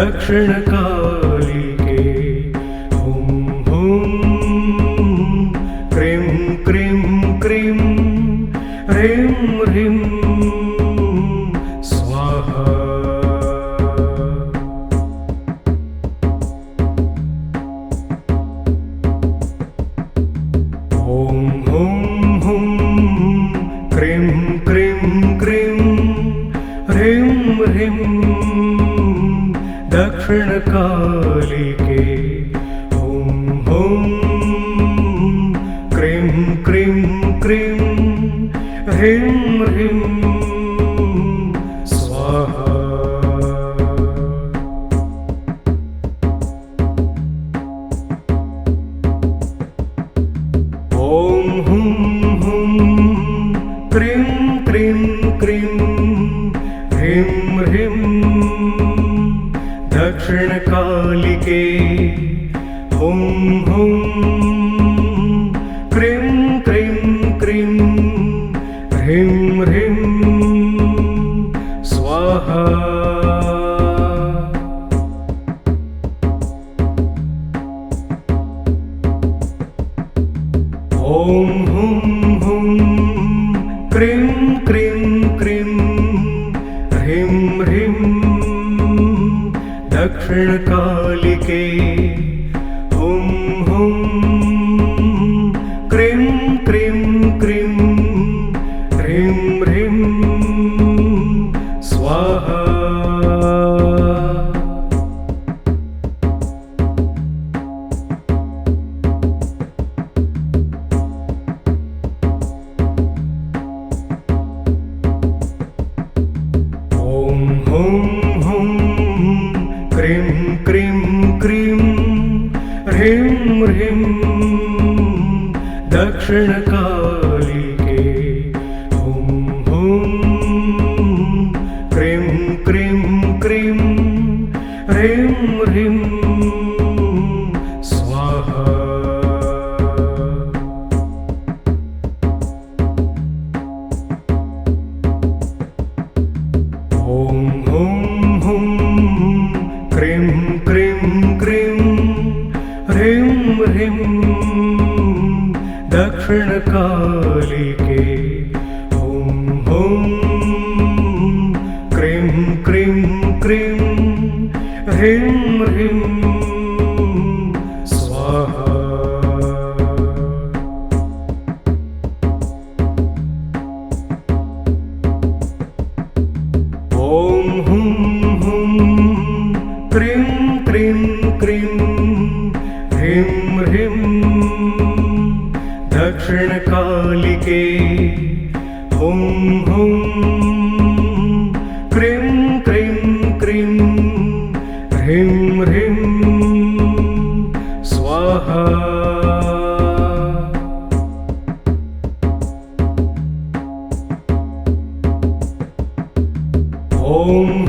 दक्षिणकालिके हुं हुं क्रीं क्रीं क्रीं ह्रीं ह्रीं स्वाहा। ॐ हुं हुं क्रीं क्रीं क्रीं ह्रीं ह्रीं दक्षिणकालिके हुं हुं क्रीं क्रीं क्रीं ह्रीं ह्रीं स्वाहा। ॐ हुं हुं क्रीं क्रीं क्रीं ह्रीं ह्रीं दक्षिणकालिके हुं हुं क्रीं क्रीं क्रीं ह्रीं ह्रीं स्वाहा। ॐ हुं हुं क्रीं क्रीं क्रीं ह्रीं ह्रीं दक्षिणकालिके हुं हुं क्रीं क्रीं क्रीं ह्रीं ह्रीं स्वाहा। ॐ हुं हुं क्रीं क्रीं क्रीं ह्रीं ह्रीं दक्षिणकालिके हुं हुं क्रीं क्रीं क्रीं ह्रीं ह्रीं स्वाहा। ॐ हुं हुं क्रीं क्रीं क्रीं ह्रीं ह्रीं दक्षिणकालिके हुं हुं क्रीं क्रीं क्रीं ह्रीं ह्रीं स्वाहा। ॐ हुं हुं क्रीं क्रीं क्रीं ह्रीं ह्रीं दक्षिणकालिके हुं हुं क्रीं क्रीं क्रीं ह्रीं ह्रीं स्वाहा। ॐ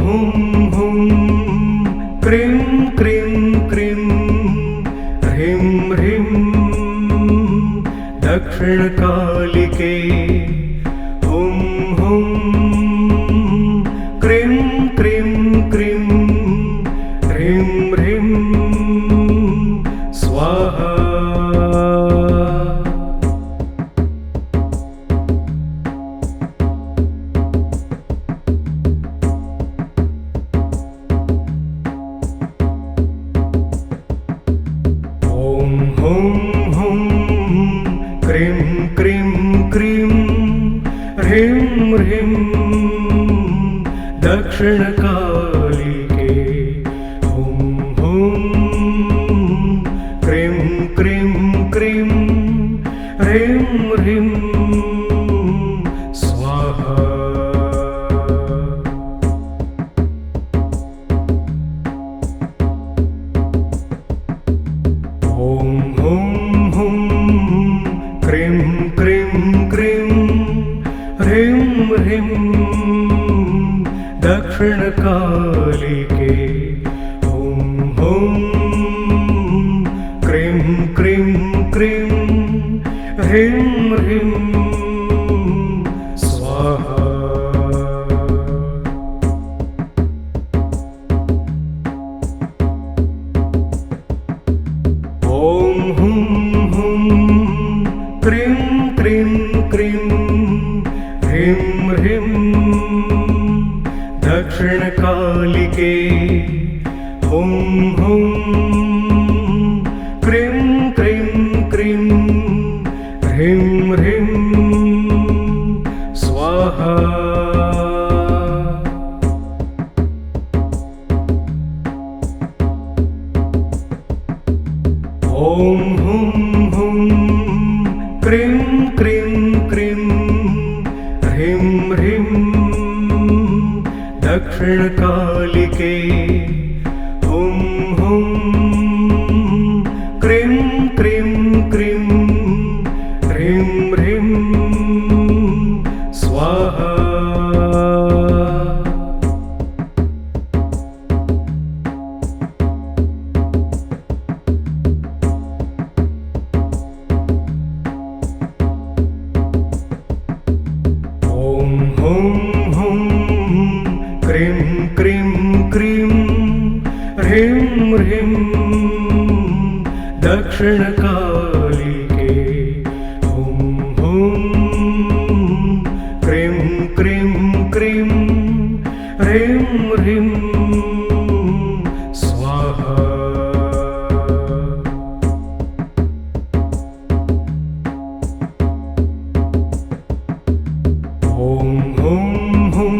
हुं हुं क्रीं क्रीं क्रीं ह्रीं ह्रीं दक्षिणकालिके हुं हुं क्रीं क्रीं क्रीं ह्रीं ह्रीं स्वाहा। ॐ हुं हुं क्रीं क्रीं क्रीं ह्रीं ह्रीं दक्षिणकालिके हुं हुं क्रीं क्रीं क्रीं ह्रीं ह्रीं स्वाहा। ॐ हुं हुं क्रीं क्रीं क्रीं ह्रीं ह्रीं दक्षिणकालिके हुं हुं क्रीं क्रीं क्रीं ह्रीं ह्रीं स्वाहा। ॐ हुम हुम क्रीं क्रीं क्रीं ह्रीं ह्रीं स्वाहा। ॐ हुं हुं क्रीं क्रीं क्रीं ह्रीं ह्रीं दक्षिणकालिके। हुं हुं क्रीं क्रीं क्रीं ह्रीं ह्रीं स्वाहा। ॐ हुं हुं क्रीं क्रीं क्रीं ह्रीं ह्रीं दक्षिणकालिके। हुं हुं क्रीं क्रीं क्रीं ह्रीं ह्रीं स्वाहा। ॐ हुं हुं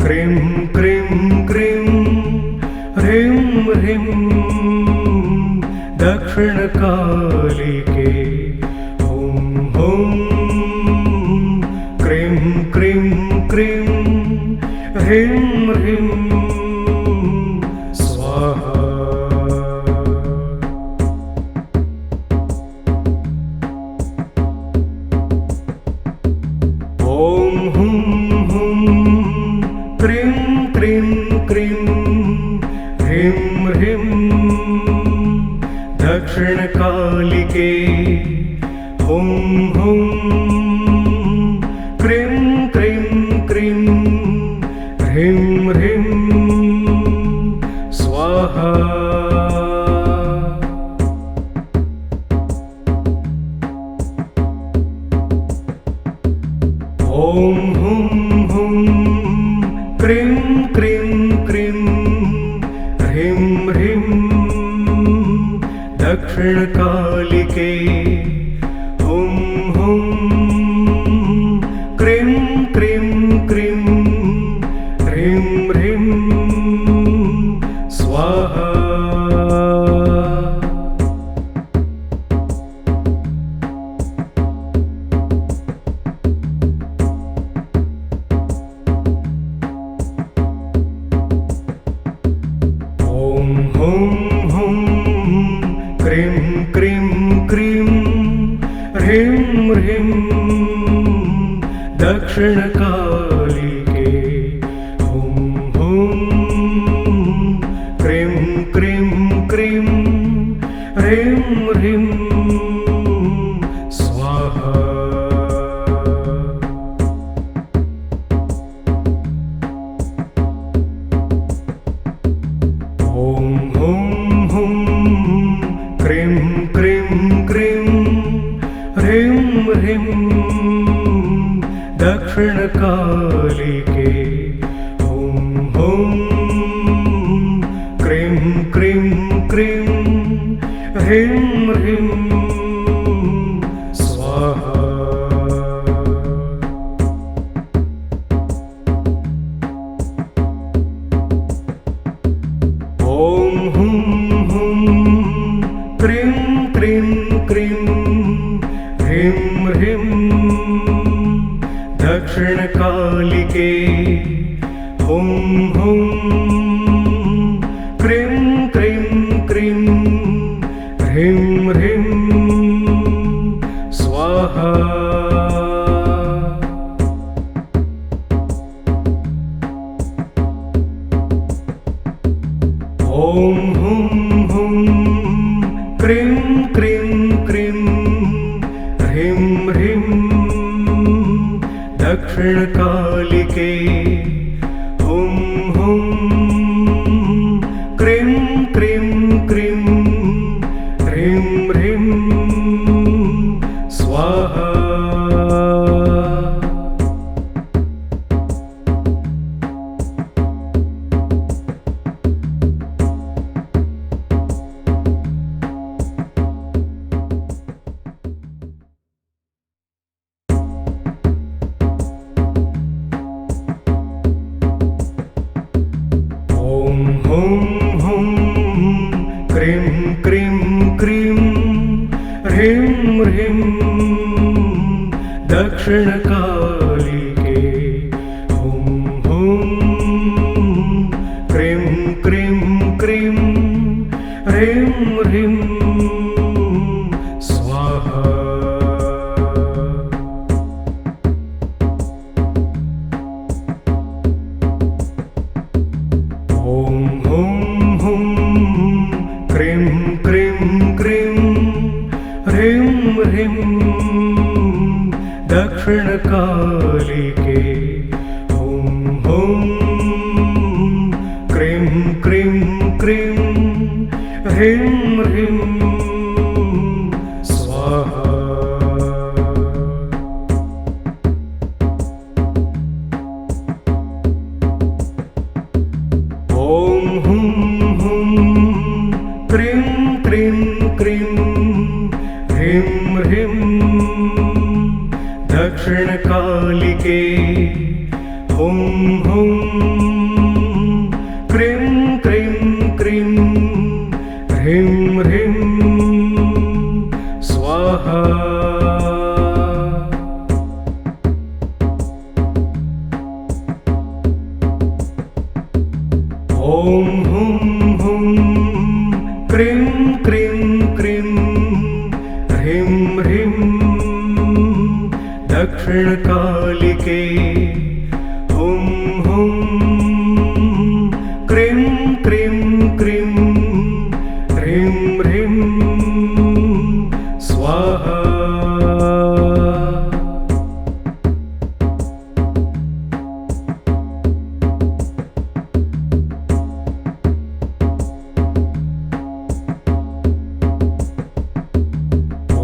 क्रीं क्रीं क्रीं ह्रीं ह्रीं दक्षिणकालिके। हुं हुं क्रीं क्रीं क्रीं ह्रीं ह्रीं स्वाहा। ॐ हुं हुं क्रीं क्रीं क्रीं ह्रीं ह्रीं दक्षिणकालिके। हुं हुं क्रीं क्रीं क्रीं ह्रीं ह्रीं स्वाहा। ॐ हुं हुं क्रीं क्रीं क्रीं ह्रीं ह्रीं दक्षिणकालिके। हुं हुं क्रीं क्रीं क्रीं ह्रीं ह्रीं स्वाहा। ॐ हुं हुं क्रीं क्रीं क्रीं ह्रीं ह्रीं दक्षिणकालिके। हुं हुं क्रीं क्रीं क्रीं ह्रीं ह्रीं स्वाहा। ॐ हुं हुं क्रीं क्रीं क्रीं ह्रीं ह्रीं दक्षिणकालिके। हुं हुं क्रीं क्रीं क्रीं ह्रीं ह्रीं स्वाहा। ॐ हुं हुं क्रीं क्रीं क्रीं ह्रीं ह्रीं दक्षिणकालिके। हुं हुं क्रीं क्रीं क्रीं ह्रीं ह्रीं स्वाहा। ॐ हुं हुं क्रीं क्रीं क्रीं ह्रीं ह्रीं दक्षिणकालिके। हुं हुं क्रीं क्रीं क्रीं ह्रीं ह्रीं स्वाहा। हुं हुं क्रीं क्रीं क्रीं ह्रीं ह्रीं दक्षिणकालिके हुं हुं क्रीं क्रीं क्रीं ह्रीं ह्रीं स्वाहा। ॐ हुं हुं क्रीं क्रीं क्रीं ह्रीं ह्रीं दक्षिणकालिके हुं हुं क्रीं क्रीं क्रीं ह्रीं ह्रीं स्वाहा। ॐ हुं हुं क्रीं क्रीं क्रीं ह्रीं ह्रीं दक्षिणकालिके हुं हुं क्रीं क्रीं क्रीं ह्रीं ह्रीं स्वाहा। ॐ हुं हुं क्रीं क्रीं क्रीं ह्रीं ह्रीं दक्षिणकालिके हुं हुं क्रीं क्रीं क्रीं ह्रीं ह्रीं स्वाहा।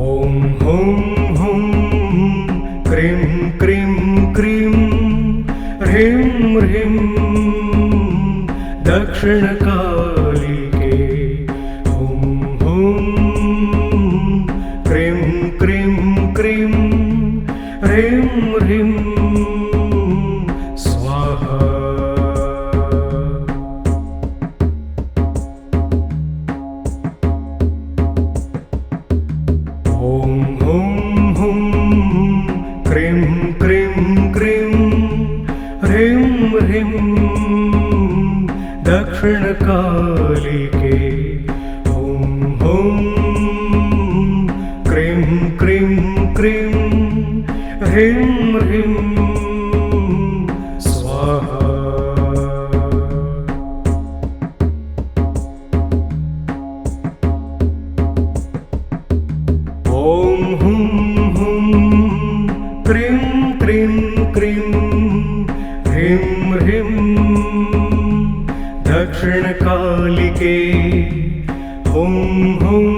ॐ हुं हुं क्रीं क्रीं क्रीं ह्रीं ह्रीं दक्षिणकालिके हुं हुं क्रीं क्रीं क्रीं ह्रीं ह्रीं स्वाहा। ॐ हुं हुं क्रीं क्रीं क्रीं ह्रीं ह्रीं दक्षिणकालिके हुं हुं क्रीं क्रीं क्रीं ह्रीं ह्रीं स्वाहा। ॐ हुं हुं क्रीं क्रीं क्रीं ह्रीं ह्रीं दक्षिणकालिके हुं हुं